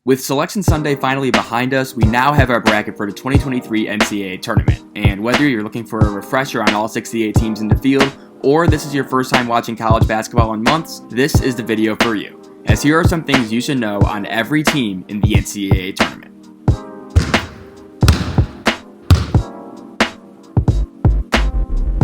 With Selection Sunday finally behind us, we now have our bracket for the 2023 NCAA Tournament. And whether you're looking for a refresher on all 68 teams in the field, or this is your first time watching college basketball in months, this is the video for you. As here are some things you should know on every team in the NCAA Tournament.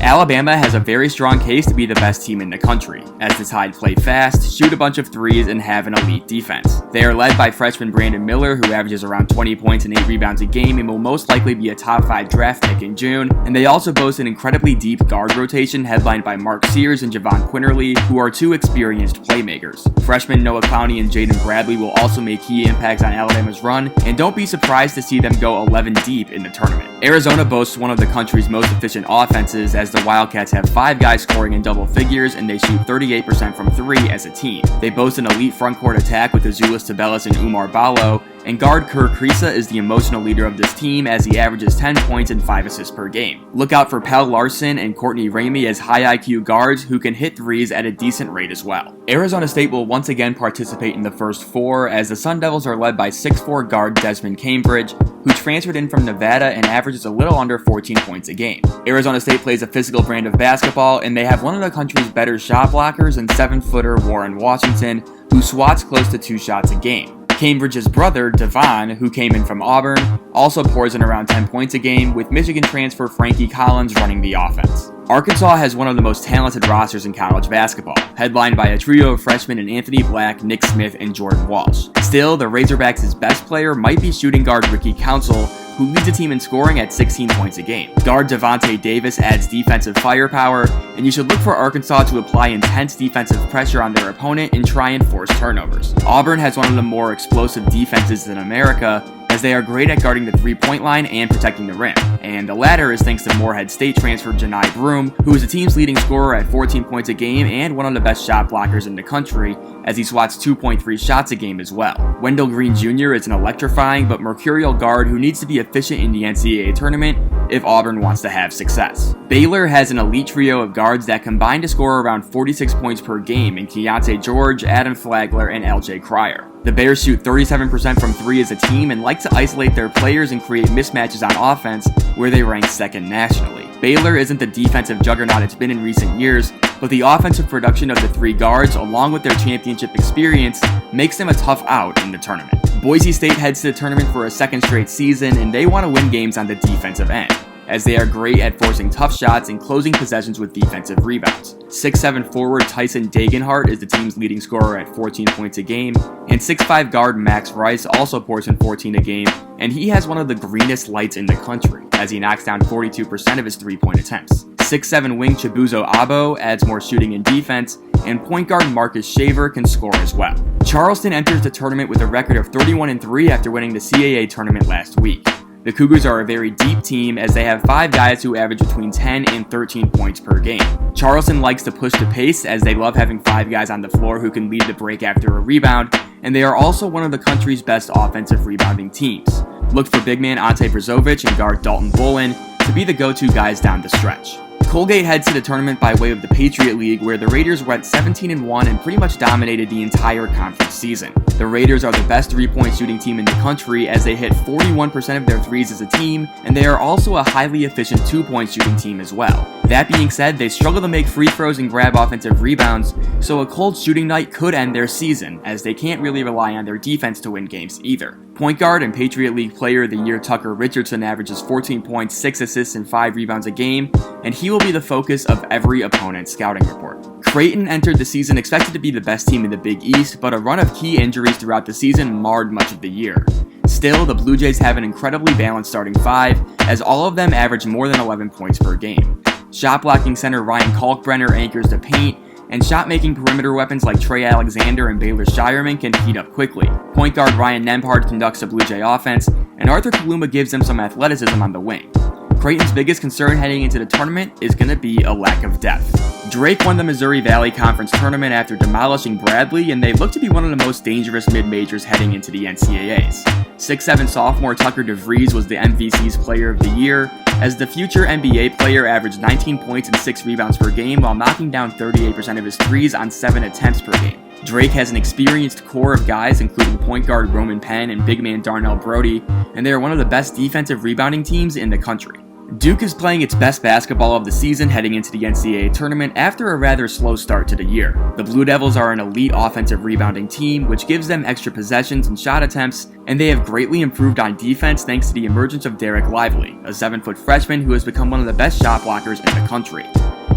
Alabama has a very strong case to be the best team in the country, as the Tide play fast, shoot a bunch of threes, and have an elite defense. They are led by freshman Brandon Miller, who averages around 20 points and 8 rebounds a game and will most likely be a top 5 draft pick in June, and they also boast an incredibly deep guard rotation headlined by Mark Sears and Javon Quinterly, who are two experienced playmakers. Freshmen Noah Clowney and Jaden Bradley will also make key impacts on Alabama's run, and don't be surprised to see them go 11 deep in the tournament. Arizona boasts one of the country's most efficient offenses, as the Wildcats have 5 guys scoring in double figures and they shoot 38% from 3 as a team. They boast an elite frontcourt attack with Azuolas Tubelis and Umar Ballo, and guard Kerr Kriisa is the emotional leader of this team as he averages 10 points and 5 assists per game. Look out for Pell Larson and Courtney Ramey as high IQ guards who can hit threes at a decent rate as well. Arizona State will once again participate in the first 4 as the Sun Devils are led by 6'4" guard Desmond Cambridge, who transferred in from Nevada and averages a little under 14 points a game. Arizona State plays a physical brand of basketball, and they have one of the country's better shot blockers in 7-footer Warren Washington, who swats close to 2 shots a game. Cambridge's brother, Devon, who came in from Auburn, also pours in around 10 points a game, with Michigan transfer Frankie Collins running the offense. Arkansas has one of the most talented rosters in college basketball, headlined by a trio of freshmen in Anthony Black, Nick Smith, and Jordan Walsh. Still, the Razorbacks' best player might be shooting guard Ricky Council, who leads the team in scoring at 16 points a game. Guard Devontae Davis adds defensive firepower, and you should look for Arkansas to apply intense defensive pressure on their opponent and try and force turnovers. Auburn has one of the more explosive defenses in America, as they are great at guarding the 3-point line and protecting the rim, and the latter is thanks to Morehead State transfer Janai Broom, who is the team's leading scorer at 14 points a game and one of the best shot blockers in the country, as he swats 2.3 shots a game as well. Wendell Green Jr. is an electrifying but mercurial guard who needs to be efficient in the NCAA tournament if Auburn wants to have success. Baylor has an elite trio of guards that combine to score around 46 points per game in Keontae George, Adam Flagler, and LJ Cryer. The Bears shoot 37% from 3 as a team and like to isolate their players and create mismatches on offense, where they rank second nationally. Baylor isn't the defensive juggernaut it's been in recent years, but the offensive production of the 3 guards, along with their championship experience, makes them a tough out in the tournament. Boise State heads to the tournament for a second straight season, and they want to win games on the defensive end, as they are great at forcing tough shots and closing possessions with defensive rebounds. 6'7" forward Tyson Dagenhart is the team's leading scorer at 14 points a game, and 6'5" guard Max Rice also pours in 14 a game, and he has one of the greenest lights in the country, as he knocks down 42% of his 3-point attempts. 6'7" wing Chibuzo Abo adds more shooting and defense, and point guard Marcus Shaver can score as well. Charleston enters the tournament with a record of 31-3 after winning the CAA tournament last week. The Cougars are a very deep team, as they have 5 guys who average between 10 and 13 points per game. Charleston likes to push the pace, as they love having 5 guys on the floor who can lead the break after a rebound, and they are also one of the country's best offensive rebounding teams. Look for big man Ante Brzovic and guard Dalton Bolin to be the go-to guys down the stretch. Colgate heads to the tournament by way of the Patriot League, where the Raiders went 17-1 and pretty much dominated the entire conference season. The Raiders are the best 3-point shooting team in the country, as they hit 41% of their threes as a team, and they are also a highly efficient 2-point shooting team as well. That being said, they struggle to make free throws and grab offensive rebounds, so a cold shooting night could end their season, as they can't really rely on their defense to win games either. Point guard and Patriot League Player of the Year Tucker Richardson averages 14 points, 6 assists, and 5 rebounds a game, and he will be the focus of every opponent's scouting report. Creighton entered the season expected to be the best team in the Big East, but a run of key injuries throughout the season marred much of the year. Still, the Blue Jays have an incredibly balanced starting 5, as all of them average more than 11 points per game. Shot blocking center Ryan Kalkbrenner anchors the paint, and shot-making perimeter weapons like Trey Alexander and Baylor Shireman can heat up quickly. Point guard Ryan Nembhard conducts the Blue Jay offense, and Arthur Kaluma gives them some athleticism on the wing. Creighton's biggest concern heading into the tournament is going to be a lack of depth. Drake won the Missouri Valley Conference tournament after demolishing Bradley, and they look to be one of the most dangerous mid-majors heading into the NCAAs. 6'7" sophomore Tucker DeVries was the MVC's Player of the Year, as the future NBA player averaged 19 points and 6 rebounds per game while knocking down 38% of his threes on 7 attempts per game. Drake has an experienced core of guys including point guard Roman Penn and big man Darnell Brody, and they are one of the best defensive rebounding teams in the country. Duke is playing its best basketball of the season heading into the NCAA Tournament after a rather slow start to the year. The Blue Devils are an elite offensive rebounding team, which gives them extra possessions and shot attempts, and they have greatly improved on defense thanks to the emergence of Derek Lively, a 7-foot freshman who has become one of the best shot blockers in the country.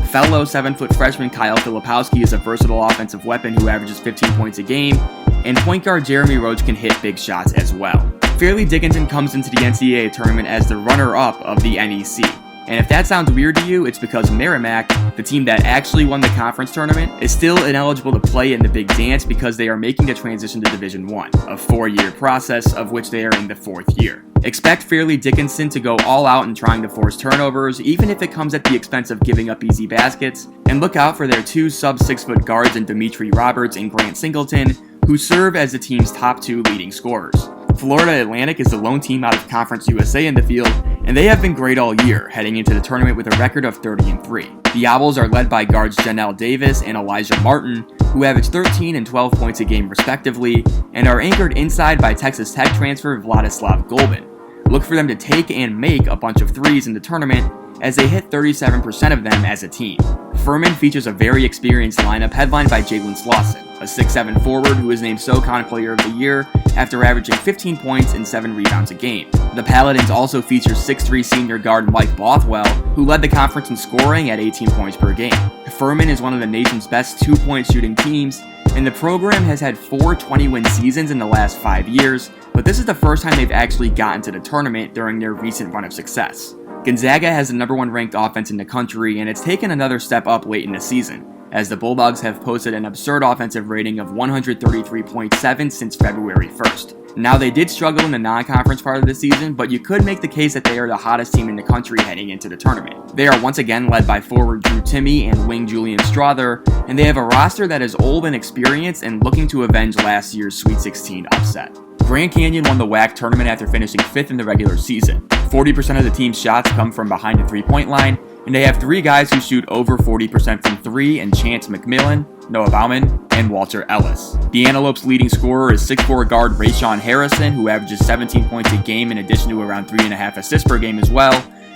Fellow 7-foot freshman Kyle Filipowski is a versatile offensive weapon who averages 15 points a game, and point guard Jeremy Roach can hit big shots as well. Fairleigh Dickinson comes into the NCAA Tournament as the runner-up of the NEC. And if that sounds weird to you, it's because Merrimack, the team that actually won the conference tournament, is still ineligible to play in the Big Dance because they are making the transition to Division I, a 4-year process of which they are in the 4th year. Expect Fairleigh Dickinson to go all out in trying to force turnovers, even if it comes at the expense of giving up easy baskets, and look out for their 2 sub-6-foot guards in Dimitri Roberts and Grant Singleton, who serve as the team's top 2 leading scorers. Florida Atlantic is the lone team out of Conference USA in the field, and they have been great all year, heading into the tournament with a record of 30-3. The Owls are led by guards Janelle Davis and Elijah Martin, who average 13 and 12 points a game respectively, and are anchored inside by Texas Tech transfer Vladislav Golban. Look for them to take and make a bunch of threes in the tournament, as they hit 37% of them as a team. Furman features a very experienced lineup headlined by Jalen Slauson, a 6'7 forward who is named SoCon Player of the Year after averaging 15 points and 7 rebounds a game. The Paladins also feature 6'3 senior guard Mike Bothwell, who led the conference in scoring at 18 points per game. Furman is one of the nation's best 2-point shooting teams, and the program has had 4 20-win seasons in the last 5 years, but this is the first time they've actually gotten to the tournament during their recent run of success. Gonzaga has the number 1 ranked offense in the country, and it's taken another step up late in the season, as the Bulldogs have posted an absurd offensive rating of 133.7 since February 1st. Now, they did struggle in the non-conference part of the season, but you could make the case that they are the hottest team in the country heading into the tournament. They are once again led by forward Drew Timme and wing Julian Strother, and they have a roster that is old and experienced and looking to avenge last year's Sweet 16 upset. Grand Canyon won the WAC tournament after finishing 5th in the regular season. 40% of the team's shots come from behind the 3-point line, and they have 3 guys who shoot over 40% from 3 in Chance McMillan, Noah Bauman, and Walter Ellis. The Antelope's leading scorer is 6'4 guard Rayshawn Harrison, who averages 17 points a game in addition to around 3.5 assists per game as well,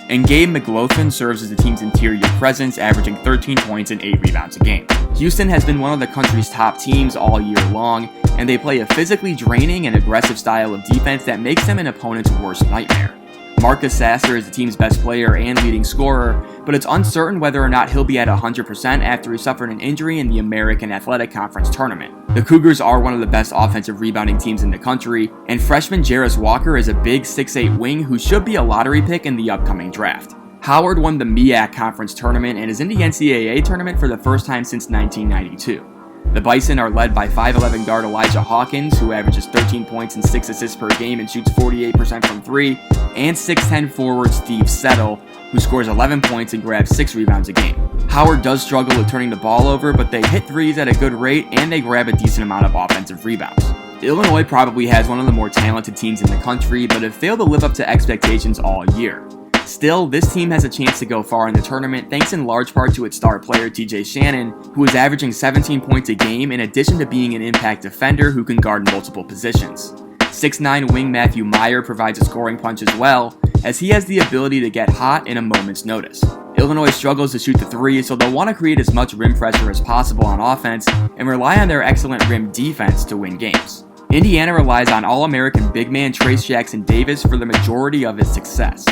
and Gabe McLaughlin serves as the team's interior presence, averaging 13 points and 8 rebounds a game. Houston has been one of the country's top teams all year long, and they play a physically draining and aggressive style of defense that makes them an opponent's worst nightmare. Marcus Sasser is the team's best player and leading scorer, but it's uncertain whether or not he'll be at 100% after he suffered an injury in the American Athletic Conference tournament. The Cougars are one of the best offensive rebounding teams in the country, and freshman Jarris Walker is a big 6'8 wing who should be a lottery pick in the upcoming draft. Howard won the MEAC Conference tournament and is in the NCAA tournament for the first time since 1992. The Bison are led by 5'11 guard Elijah Hawkins, who averages 13 points and 6 assists per game and shoots 48% from 3, and 6'10 forward Steve Settle, who scores 11 points and grabs 6 rebounds a game. Howard does struggle with turning the ball over, but they hit threes at a good rate and they grab a decent amount of offensive rebounds. Illinois probably has one of the more talented teams in the country, but have failed to live up to expectations all year. Still, this team has a chance to go far in the tournament thanks in large part to its star player TJ Shannon, who is averaging 17 points a game in addition to being an impact defender who can guard multiple positions. 6'9 wing Matthew Meyer provides a scoring punch as well, as he has the ability to get hot in a moment's notice. Illinois struggles to shoot the three, so they'll want to create as much rim pressure as possible on offense and rely on their excellent rim defense to win games. Indiana relies on All-American big man Trace Jackson Davis for the majority of his success.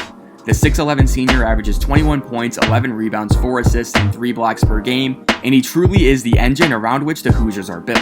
The 6'11 senior averages 21 points, 11 rebounds, 4 assists, and 3 blocks per game, and he truly is the engine around which the Hoosiers are built.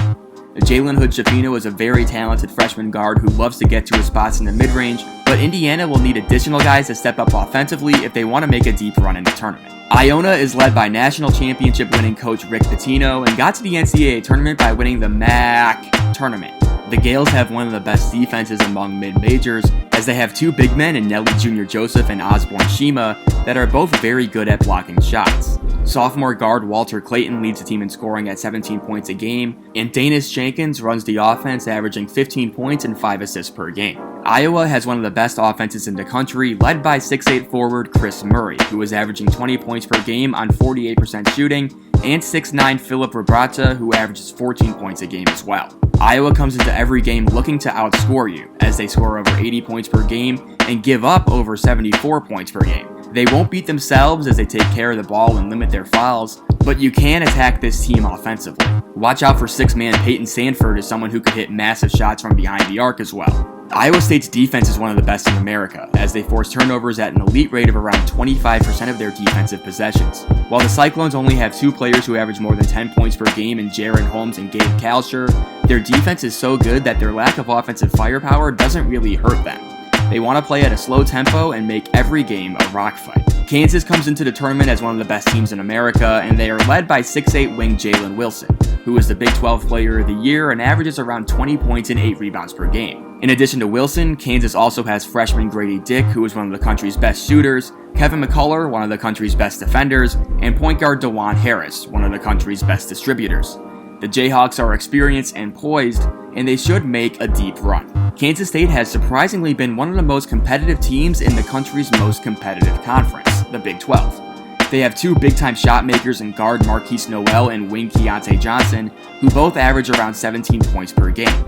Jalen Hood-Schifino is a very talented freshman guard who loves to get to his spots in the mid-range, but Indiana will need additional guys to step up offensively if they want to make a deep run in the tournament. Iona is led by national championship winning coach Rick Pitino and got to the NCAA tournament by winning the MAC tournament. The Gales have one of the best defenses among mid-majors, as they have 2 big men in Nelly Jr. Joseph and Osborne Shima that are both very good at blocking shots. Sophomore guard Walter Clayton leads the team in scoring at 17 points a game, and Danis Jenkins runs the offense, averaging 15 points and 5 assists per game. Iowa has one of the best offenses in the country, led by 6'8 forward Chris Murray, who is averaging 20 points per game on 48% shooting, and 6'9 Philip Rabrata, who averages 14 points a game as well. Iowa comes into every game looking to outscore you, as they score over 80 points per game and give up over 74 points per game. They won't beat themselves as they take care of the ball and limit their fouls, but you can attack this team offensively. Watch out for six-man Peyton Sandford as someone who could hit massive shots from behind the arc as well. Iowa State's defense is one of the best in America, as they force turnovers at an elite rate of around 25% of their defensive possessions. While the Cyclones only have two players who average more than 10 points per game in Jaron Holmes and Gabe Kalsher, their defense is so good that their lack of offensive firepower doesn't really hurt them. They want to play at a slow tempo and make every game a rock fight. Kansas comes into the tournament as one of the best teams in America, and they are led by 6'8 wing Jalen Wilson, who is the Big 12 Player of the Year and averages around 20 points and 8 rebounds per game. In addition to Wilson, Kansas also has freshman Grady Dick, who is one of the country's best shooters, Kevin McCullough, one of the country's best defenders, and point guard DeJuan Harris, one of the country's best distributors. The Jayhawks are experienced and poised, and they should make a deep run. Kansas State has surprisingly been one of the most competitive teams in the country's most competitive conference, the Big 12. They have two big-time shot makers in guard Marquise Noel and wing Keontae Johnson, who both average around 17 points per game.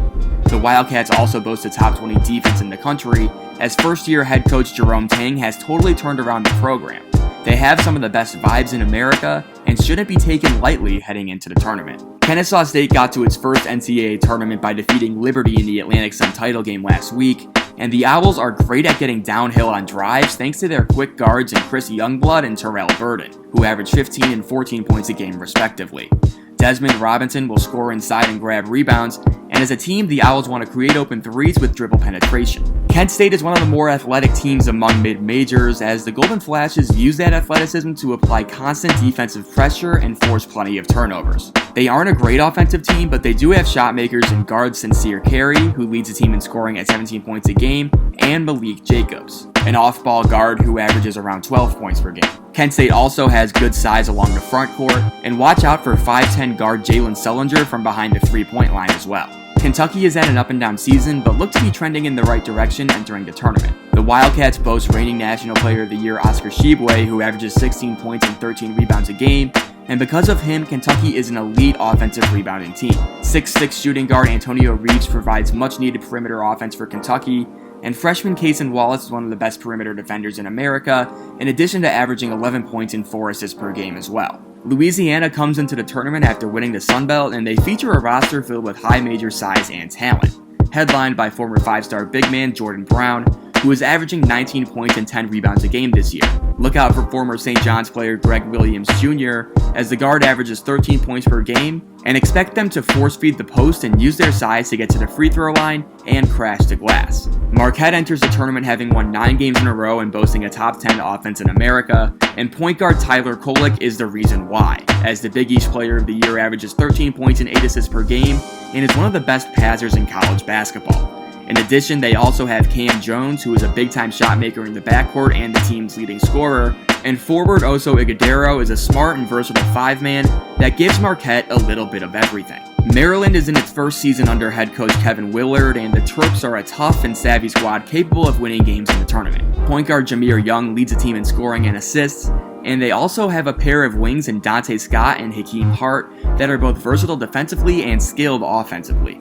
The Wildcats also boast a top 20 defense in the country, as first-year head coach Jerome Tang has totally turned around the program. They have some of the best vibes in America and shouldn't be taken lightly heading into the tournament. Kennesaw State got to its first NCAA tournament by defeating Liberty in the Atlantic Sun title game last week, and the Owls are great at getting downhill on drives thanks to their quick guards in Chris Youngblood and Terrell Burden, who average 15 and 14 points a game respectively. Desmond Robinson will score inside and grab rebounds, and as a team, the Owls want to create open threes with dribble penetration. Kent State is one of the more athletic teams among mid-majors, as the Golden Flashes use that athleticism to apply constant defensive pressure and force plenty of turnovers. They aren't a great offensive team, but they do have shot makers in guard Sincere Carey, who leads the team in scoring at 17 points a game, and Malik Jacobs, an off-ball guard who averages around 12 points per game. Kent State also has good size along the front court, and watch out for 5'10 guard Jalen Sullinger from behind the three-point line as well. Kentucky is at an up-and-down season, but look to be trending in the right direction entering the tournament. The Wildcats boast reigning National Player of the Year Oscar Tshiebwe, who averages 16 points and 13 rebounds a game, and because of him, Kentucky is an elite offensive rebounding team. 6'6 shooting guard Antonio Reeves provides much-needed perimeter offense for Kentucky, and freshman Cason Wallace is one of the best perimeter defenders in America, in addition to averaging 11 points and 4 assists per game as well. Louisiana comes into the tournament after winning the Sun Belt, and they feature a roster filled with high major size and talent, headlined by former 5-star big man Jordan Brown, who is averaging 19 points and 10 rebounds a game this year. Look out for former St. John's player Greg Williams Jr., as the guard averages 13 points per game, and expect them to force feed the post and use their size to get to the free throw line and crash the glass. Marquette enters the tournament having won 9 games in a row and boasting a top 10 offense in America, and point guard Tyler Kolek is the reason why, as the Big East Player of the Year averages 13 points and 8 assists per game, and is one of the best passers in college basketball. In addition, they also have Cam Jones, who is a big-time shot maker in the backcourt and the team's leading scorer, and forward Oso Ighodaro is a smart and versatile 5-man that gives Marquette a little bit of everything. Maryland is in its first season under head coach Kevin Willard, and the Terps are a tough and savvy squad capable of winning games in the tournament. Point guard Jameer Young leads the team in scoring and assists, and they also have a pair of wings in Dante Scott and Hakeem Hart that are both versatile defensively and skilled offensively.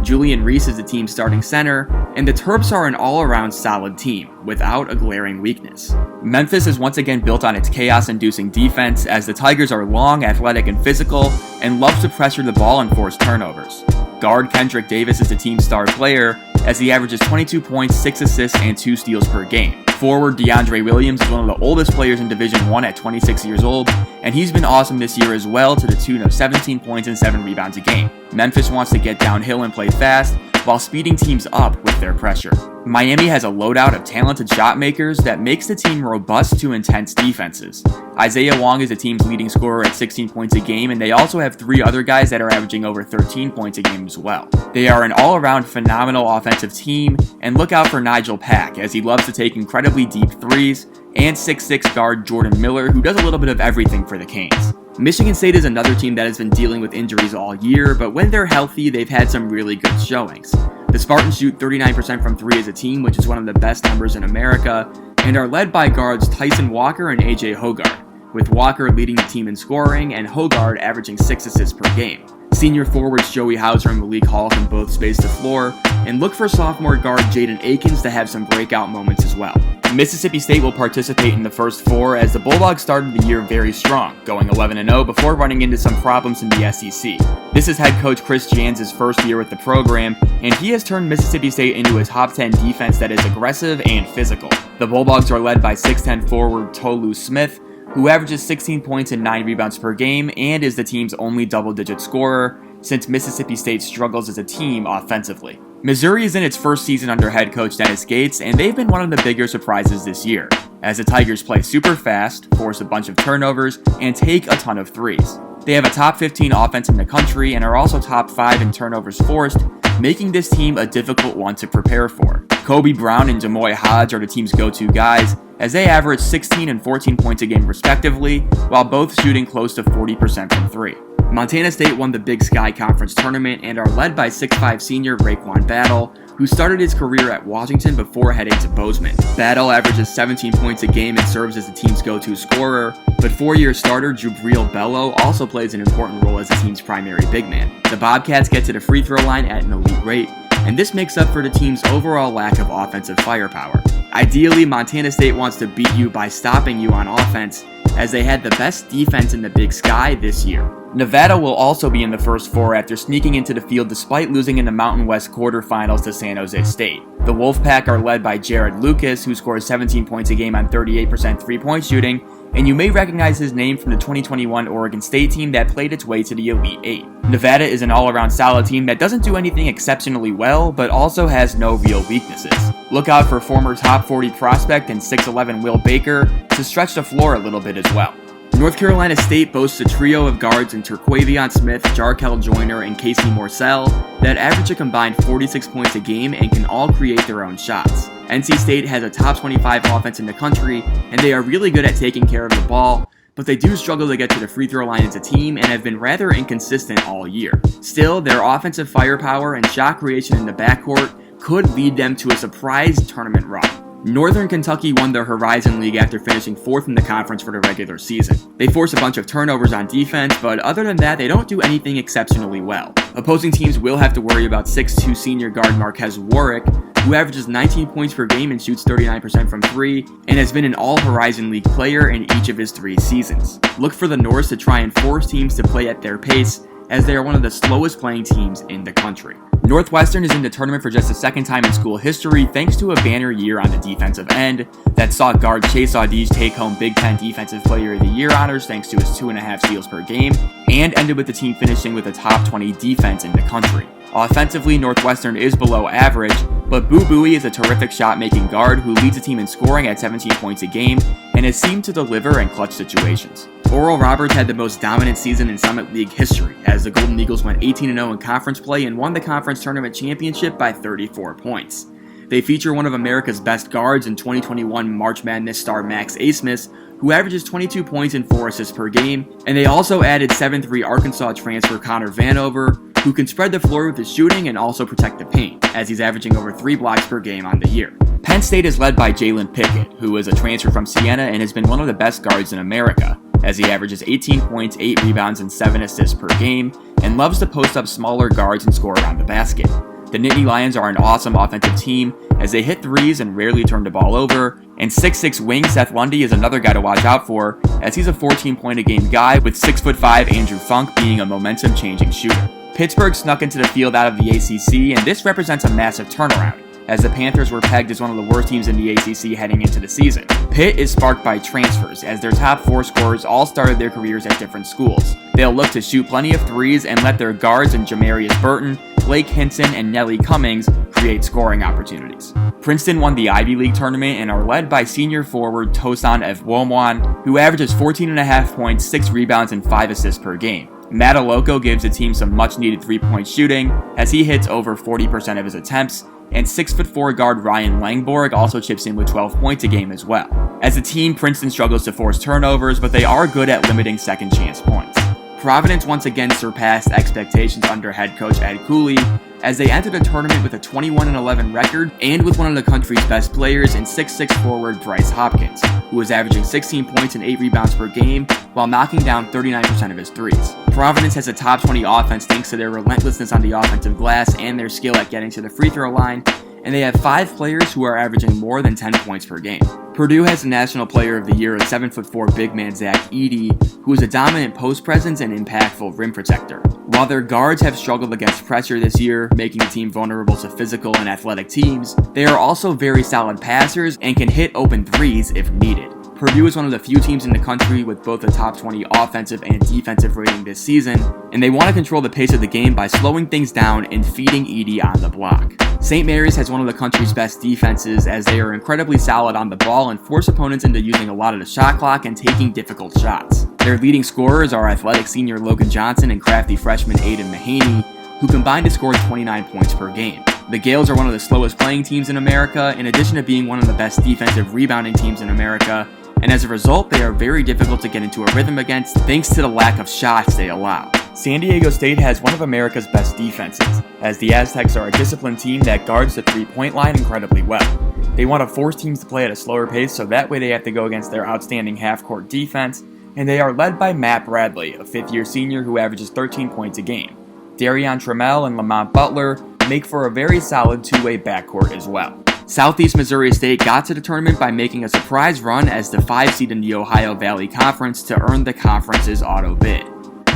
Julian Reese is the team's starting center, and the Terps are an all-around solid team, without a glaring weakness. Memphis is once again built on its chaos-inducing defense, as the Tigers are long, athletic, and physical, and love to pressure the ball and force turnovers. Guard Kendrick Davis is the team's star player, as he averages 22 points, 6 assists, and 2 steals per game. Forward DeAndre Williams is one of the oldest players in Division I at 26 years old, and he's been awesome this year as well, to the tune of 17 points and 7 rebounds a game. Memphis wants to get downhill and play fast, while speeding teams up with their pressure. Miami has a loadout of talented shot makers that makes the team robust to intense defenses. Isaiah Wong is the team's leading scorer at 16 points a game, and they also have 3 other guys that are averaging over 13 points a game as well. They are an all-around phenomenal offensive team, and look out for Nigel Pack, as he loves to take incredibly deep threes, and 6'6 guard Jordan Miller, who does a little bit of everything for the Canes. Michigan State is another team that has been dealing with injuries all year, but when they're healthy, they've had some really good showings. The Spartans shoot 39% from 3 as a team, which is one of the best numbers in America, and are led by guards Tyson Walker and AJ Hoggard, with Walker leading the team in scoring and Hoggard averaging 6 assists per game. Senior forwards Joey Hauser and Malik Hall can both space the floor, and look for sophomore guard Jaden Akins to have some breakout moments as well. Mississippi State will participate in the first 4 as the Bulldogs started the year very strong, going 11-0 before running into some problems in the SEC. This is head coach Chris Jans' first year with the program, and he has turned Mississippi State into a top 10 defense that is aggressive and physical. The Bulldogs are led by 6'10 forward Tolu Smith, who averages 16 points and 9 rebounds per game and is the team's only double-digit scorer, since Mississippi State struggles as a team offensively. Missouri is in its first season under head coach Dennis Gates, and they've been one of the bigger surprises this year, as the Tigers play super fast, force a bunch of turnovers, and take a ton of threes. They have a top 15 offense in the country and are also top 5 in turnovers forced, making this team a difficult one to prepare for. Kobe Brown and Demoy Hodge are the team's go-to guys, as they average 16 and 14 points a game respectively, while both shooting close to 40% from 3. Montana State won the Big Sky Conference Tournament and are led by 6'5 senior Raekwon Battle, who started his career at Washington before heading to Bozeman. Battle averages 17 points a game and serves as the team's go-to scorer, but 4-year starter Jubril Bello also plays an important role as the team's primary big man. The Bobcats get to the free throw line at an elite rate, and this makes up for the team's overall lack of offensive firepower. Ideally, Montana State wants to beat you by stopping you on offense, as they had the best defense in the Big Sky this year. Nevada will also be in the first 4 after sneaking into the field despite losing in the Mountain West quarterfinals to San Jose State. The Wolfpack are led by Jared Lucas, who scores 17 points a game on 38% three-point shooting, and you may recognize his name from the 2021 Oregon State team that played its way to the Elite 8. Nevada is an all-around solid team that doesn't do anything exceptionally well, but also has no real weaknesses. Look out for former top 40 prospect and 6'11 Will Baker to stretch the floor a little bit as well. North Carolina State boasts a trio of guards in Terquavion Smith, Jarkel Joyner, and Casey Morsell that average a combined 46 points a game and can all create their own shots. NC State has a top 25 offense in the country, and they are really good at taking care of the ball, but they do struggle to get to the free throw line as a team and have been rather inconsistent all year. Still, their offensive firepower and shot creation in the backcourt could lead them to a surprise tournament run. Northern Kentucky won the Horizon League after finishing 4th in the conference for the regular season. They force a bunch of turnovers on defense, but other than that, they don't do anything exceptionally well. Opposing teams will have to worry about 6'2 senior guard Marquez Warwick, who averages 19 points per game and shoots 39% from 3, and has been an All-Horizon League player in each of his 3 seasons. Look for the Norse to try and force teams to play at their pace, as they are one of the slowest playing teams in the country. Northwestern is in the tournament for just the second time in school history thanks to a banner year on the defensive end that saw guard Chase Audige take home Big Ten Defensive Player of the Year honors thanks to his 2.5 steals per game, and ended with the team finishing with a top 20 defense in the country. Offensively, Northwestern is below average, but Boo Buie is a terrific shot-making guard who leads the team in scoring at 17 points a game and has seemed to deliver in clutch situations. Oral Roberts had the most dominant season in Summit League history, as the Golden Eagles went 18-0 in conference play and won the conference tournament championship by 34 points. They feature one of America's best guards in 2021 March Madness star Max Asmus, who averages 22 points and 4 assists per game, and they also added 7'3 Arkansas transfer Connor Vanover, who can spread the floor with his shooting and also protect the paint, as he's averaging over 3 blocks per game on the year. Penn State is led by Jalen Pickett, who is a transfer from Siena and has been one of the best guards in America, as he averages 18 points, 8 rebounds, and 7 assists per game, and loves to post up smaller guards and score around the basket. The Nittany Lions are an awesome offensive team, as they hit threes and rarely turn the ball over, and 6'6 wing Seth Lundy is another guy to watch out for, as he's a 14-point-a-game guy, with 6'5 Andrew Funk being a momentum-changing shooter. Pittsburgh snuck into the field out of the ACC, and this represents a massive turnaround, as the Panthers were pegged as one of the worst teams in the ACC heading into the season. Pitt is sparked by transfers, as their top 4 scorers all started their careers at different schools. They'll look to shoot plenty of threes and let their guards in Jamarius Burton, Blake Hinson, and Nelly Cummings create scoring opportunities. Princeton won the Ivy League tournament and are led by senior forward Tosan Evwomwan, who averages 14.5 points, 6 rebounds, and 5 assists per game. Mataloko gives the team some much-needed 3-point shooting, as he hits over 40% of his attempts, and 6'4 guard Ryan Langborg also chips in with 12 points a game as well. As a team, Princeton struggles to force turnovers, but they are good at limiting second chance points. Providence once again surpassed expectations under head coach Ed Cooley, as they entered the tournament with a 21-11 record and with one of the country's best players in 6'6" forward Bryce Hopkins, who was averaging 16 points and 8 rebounds per game while knocking down 39% of his threes. Providence has a top 20 offense thanks to their relentlessness on the offensive glass and their skill at getting to the free throw line, and they have 5 players who are averaging more than 10 points per game. Purdue has the National Player of the Year at 7'4" big man Zach Edey, who is a dominant post presence and impactful rim protector. While their guards have struggled against pressure this year, making the team vulnerable to physical and athletic teams, they are also very solid passers and can hit open threes if needed. Purdue is one of the few teams in the country with both a top 20 offensive and defensive rating this season, and they want to control the pace of the game by slowing things down and feeding Edey on the block. St. Mary's has one of the country's best defenses as they are incredibly solid on the ball and force opponents into using a lot of the shot clock and taking difficult shots. Their leading scorers are athletic senior Logan Johnson and crafty freshman Aiden Mahaney, who combined to score 29 points per game. The Gales are one of the slowest playing teams in America, in addition to being one of the best defensive rebounding teams in America, and as a result, they are very difficult to get into a rhythm against thanks to the lack of shots they allow. San Diego State has one of America's best defenses, as the Aztecs are a disciplined team that guards the three-point line incredibly well. They want to force teams to play at a slower pace, so that way they have to go against their outstanding half-court defense, and they are led by Matt Bradley, a fifth-year senior who averages 13 points a game. Darion Trammell and Lamont Butler make for a very solid two-way backcourt as well. Southeast Missouri State got to the tournament by making a surprise run as the 5 seed in the Ohio Valley Conference to earn the conference's auto bid.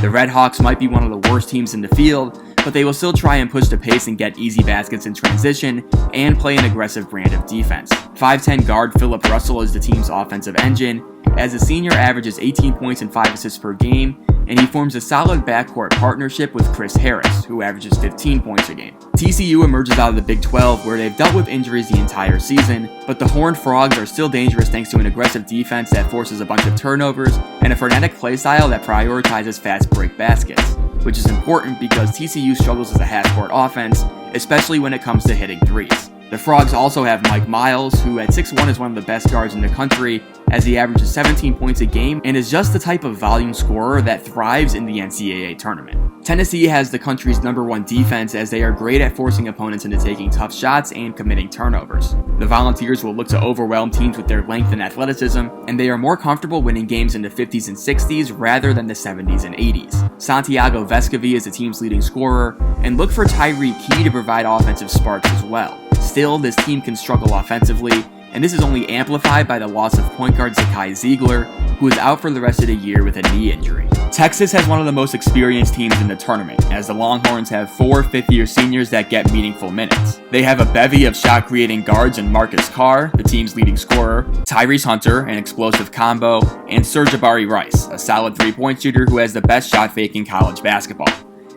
The Red Hawks might be one of the worst teams in the field, but they will still try and push the pace and get easy baskets in transition and play an aggressive brand of defense. 5'10" guard Philip Russell is the team's offensive engine, as the senior averages 18 points and 5 assists per game, and he forms a solid backcourt partnership with Chris Harris, who averages 15 points a game. TCU emerges out of the Big 12, where they've dealt with injuries the entire season, but the Horned Frogs are still dangerous thanks to an aggressive defense that forces a bunch of turnovers and a frenetic play style that prioritizes fast break baskets, which is important because TCU struggles as a half-court offense, especially when it comes to hitting threes. The Frogs also have Mike Miles, who at 6'1" is one of the best guards in the country, as he averages 17 points a game and is just the type of volume scorer that thrives in the NCAA Tournament. Tennessee has the country's #1 defense, as they are great at forcing opponents into taking tough shots and committing turnovers. The Volunteers will look to overwhelm teams with their length and athleticism, and they are more comfortable winning games in the 50s and 60s rather than the 70s and 80s. Santiago Vescovi is the team's leading scorer, and look for Tyreke Key to provide offensive sparks as well. Still, this team can struggle offensively, and this is only amplified by the loss of point guard Zakai Ziegler, who is out for the rest of the year with a knee injury. Texas has one of the most experienced teams in the tournament, as the Longhorns have 4 fifth-year seniors that get meaningful minutes. They have a bevy of shot-creating guards in Marcus Carr, the team's leading scorer, Tyrese Hunter, an explosive combo, and Serge Jabari Rice, a solid three-point shooter who has the best shot fake in college basketball.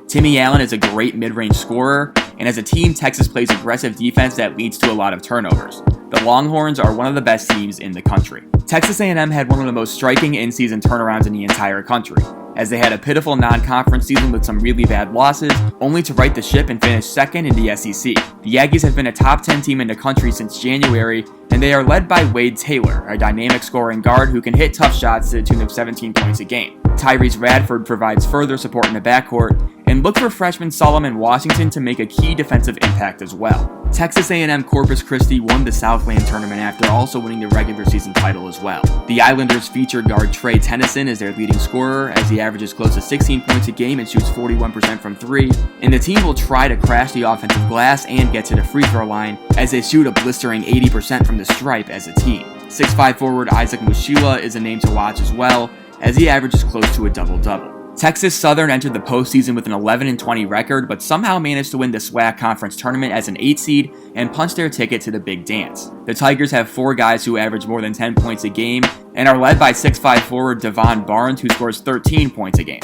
Timmy Allen is a great mid-range scorer, and as a team, Texas plays aggressive defense that leads to a lot of turnovers. The Longhorns are one of the best teams in the country. Texas A&M had one of the most striking in-season turnarounds in the entire country, as they had a pitiful non-conference season with some really bad losses, only to right the ship and finish second in the SEC. The Aggies have been a top 10 team in the country since January, and they are led by Wade Taylor, a dynamic scoring guard who can hit tough shots to the tune of 17 points a game. Tyrese Radford provides further support in the backcourt, and look for freshman Solomon Washington to make a key defensive impact as well. Texas A&M Corpus Christi won the Southland Tournament after also winning the regular season title as well. The Islanders featured guard Trey Tennyson as their leading scorer, as he averages close to 16 points a game and shoots 41% from 3, and the team will try to crash the offensive glass and get to the free throw line, as they shoot a blistering 80% from the stripe as a team. 6'5" forward Isaac Mushila is a name to watch as well, as he averages close to a double-double. Texas Southern entered the postseason with an 11-20 record, but somehow managed to win the SWAC Conference Tournament as an 8 seed and punch their ticket to the Big Dance. The Tigers have 4 guys who average more than 10 points a game and are led by 6'5" forward Devon Barnes, who scores 13 points a game.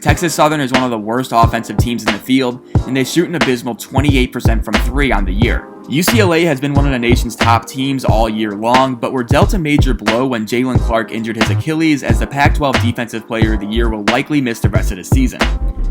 Texas Southern is one of the worst offensive teams in the field, and they shoot an abysmal 28% from 3 on the year. UCLA has been one of the nation's top teams all year long, but were dealt a major blow when Jalen Clark injured his Achilles, as the Pac-12 Defensive Player of the Year will likely miss the rest of the season.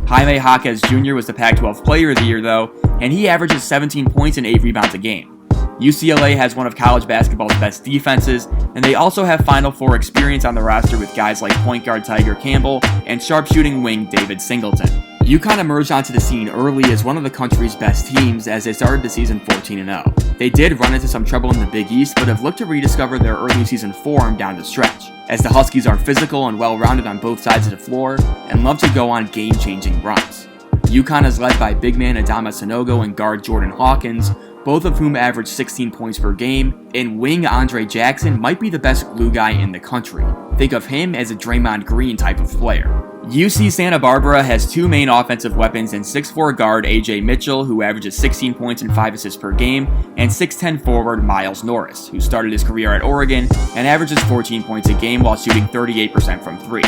Jaime Jaquez Jr. was the Pac-12 Player of the Year though, and he averages 17 points and 8 rebounds a game. UCLA has one of college basketball's best defenses, and they also have Final Four experience on the roster with guys like point guard Tiger Campbell and sharpshooting wing David Singleton. UConn emerged onto the scene early as one of the country's best teams as they started the season 14-0. They did run into some trouble in the Big East, but have looked to rediscover their early season form down the stretch, as the Huskies are physical and well-rounded on both sides of the floor and love to go on game-changing runs. UConn is led by big man Adama Sanogo and guard Jordan Hawkins, both of whom average 16 points per game, and wing Andre Jackson might be the best glue guy in the country. Think of him as a Draymond Green type of player. UC Santa Barbara has two main offensive weapons in 6'4 guard AJ Mitchell, who averages 16 points and 5 assists per game, and 6'10 forward Miles Norris, who started his career at Oregon and averages 14 points a game while shooting 38% from 3.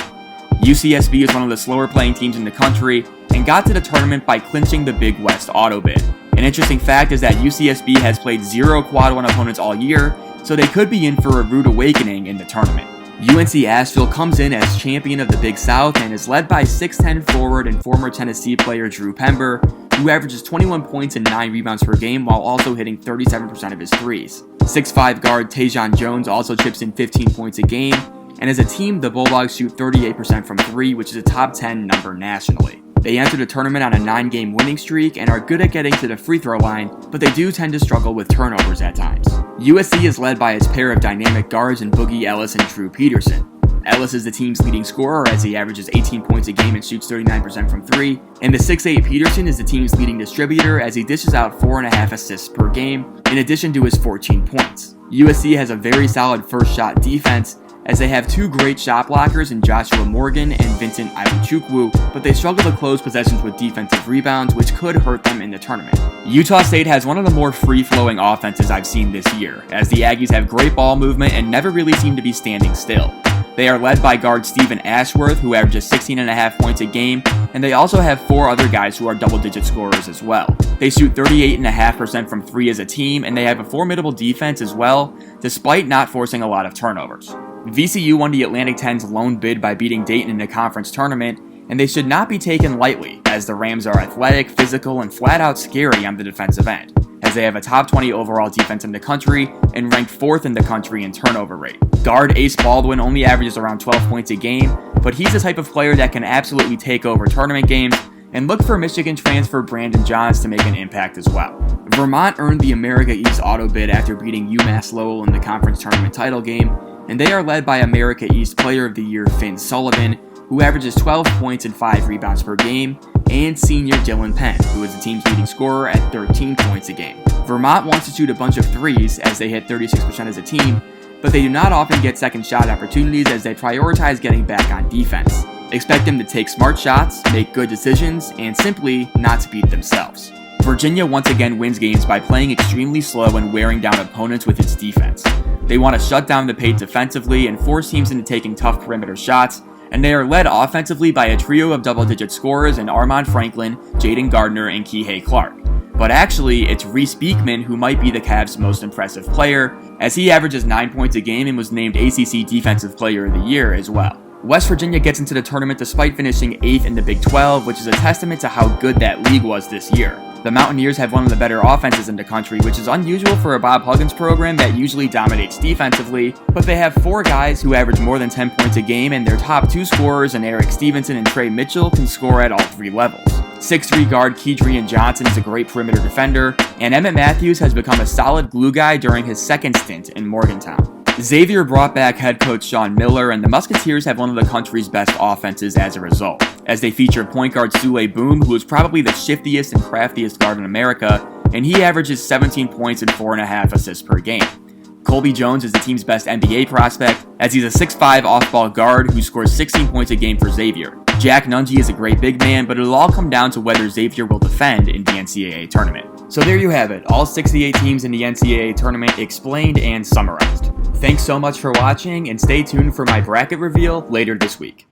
UCSB is one of the slower playing teams in the country and got to the tournament by clinching the Big West auto bid. An interesting fact is that UCSB has played 0 quad 1 opponents all year, so they could be in for a rude awakening in the tournament. UNC Asheville comes in as champion of the Big South and is led by 6'10 forward and former Tennessee player Drew Pember, who averages 21 points and 9 rebounds per game while also hitting 37% of his threes. 6'5 guard Tajon Jones also chips in 15 points a game, and as a team, the Bulldogs shoot 38% from 3, which is a top 10 number nationally. They enter the tournament on a 9-game winning streak and are good at getting to the free throw line, but they do tend to struggle with turnovers at times. USC is led by its pair of dynamic guards in Boogie Ellis and Drew Peterson. Ellis is the team's leading scorer as he averages 18 points a game and shoots 39% from 3, and the 6'8 Peterson is the team's leading distributor as he dishes out 4.5 assists per game, in addition to his 14 points. USC has a very solid first shot defense, as they have two great shot blockers in Joshua Morgan and Vincent Iwuchukwu, but they struggle to close possessions with defensive rebounds, which could hurt them in the tournament. Utah State has one of the more free-flowing offenses I've seen this year, as the Aggies have great ball movement and never really seem to be standing still. They are led by guard Stephen Ashworth, who averages 16.5 points a game, and they also have 4 other guys who are double-digit scorers as well. They shoot 38.5% from 3 as a team, and they have a formidable defense as well, despite not forcing a lot of turnovers. VCU won the Atlantic 10's lone bid by beating Dayton in the conference tournament, and they should not be taken lightly, as the Rams are athletic, physical, and flat-out scary on the defensive end, as they have a top 20 overall defense in the country and ranked 4th in the country in turnover rate. Guard Ace Baldwin only averages around 12 points a game, but he's the type of player that can absolutely take over tournament games, and look for Michigan transfer Brandon Johns to make an impact as well. Vermont earned the America East auto bid after beating UMass Lowell in the conference tournament title game, and they are led by America East Player of the Year Finn Sullivan, who averages 12 points and 5 rebounds per game, and senior Dylan Penn, who is the team's leading scorer at 13 points a game. Vermont wants to shoot a bunch of threes as they hit 36% as a team, but they do not often get second shot opportunities as they prioritize getting back on defense. Expect them to take smart shots, make good decisions, and simply not to beat themselves. Virginia once again wins games by playing extremely slow and wearing down opponents with its defense. They want to shut down the paint defensively and force teams into taking tough perimeter shots, and they are led offensively by a trio of double-digit scorers in Armand Franklin, Jaden Gardner, and Kihei Clark. But actually, it's Reese Beekman who might be the Cavs' most impressive player, as he averages 9 points a game and was named ACC Defensive Player of the Year as well. West Virginia gets into the tournament despite finishing 8th in the Big 12, which is a testament to how good that league was this year. The Mountaineers have one of the better offenses in the country, which is unusual for a Bob Huggins program that usually dominates defensively, but they have 4 guys who average more than 10 points a game, and their top 2 scorers in Eric Stevenson and Trey Mitchell can score at all 3 levels. 6'3 guard Kedrian Johnson is a great perimeter defender, and Emmett Matthews has become a solid glue guy during his second stint in Morgantown. Xavier brought back head coach Sean Miller, and the Musketeers have one of the country's best offenses as a result, as they feature point guard Sule Boom, who is probably the shiftiest and craftiest guard in America, and he averages 17 points and 4.5 assists per game. Colby Jones is the team's best NBA prospect, as he's a 6'5 off-ball guard who scores 16 points a game for Xavier. Jack Nungy is a great big man, but it'll all come down to whether Xavier will defend in the NCAA Tournament. So there you have it, all 68 teams in the NCAA Tournament explained and summarized. Thanks so much for watching, and stay tuned for my bracket reveal later this week.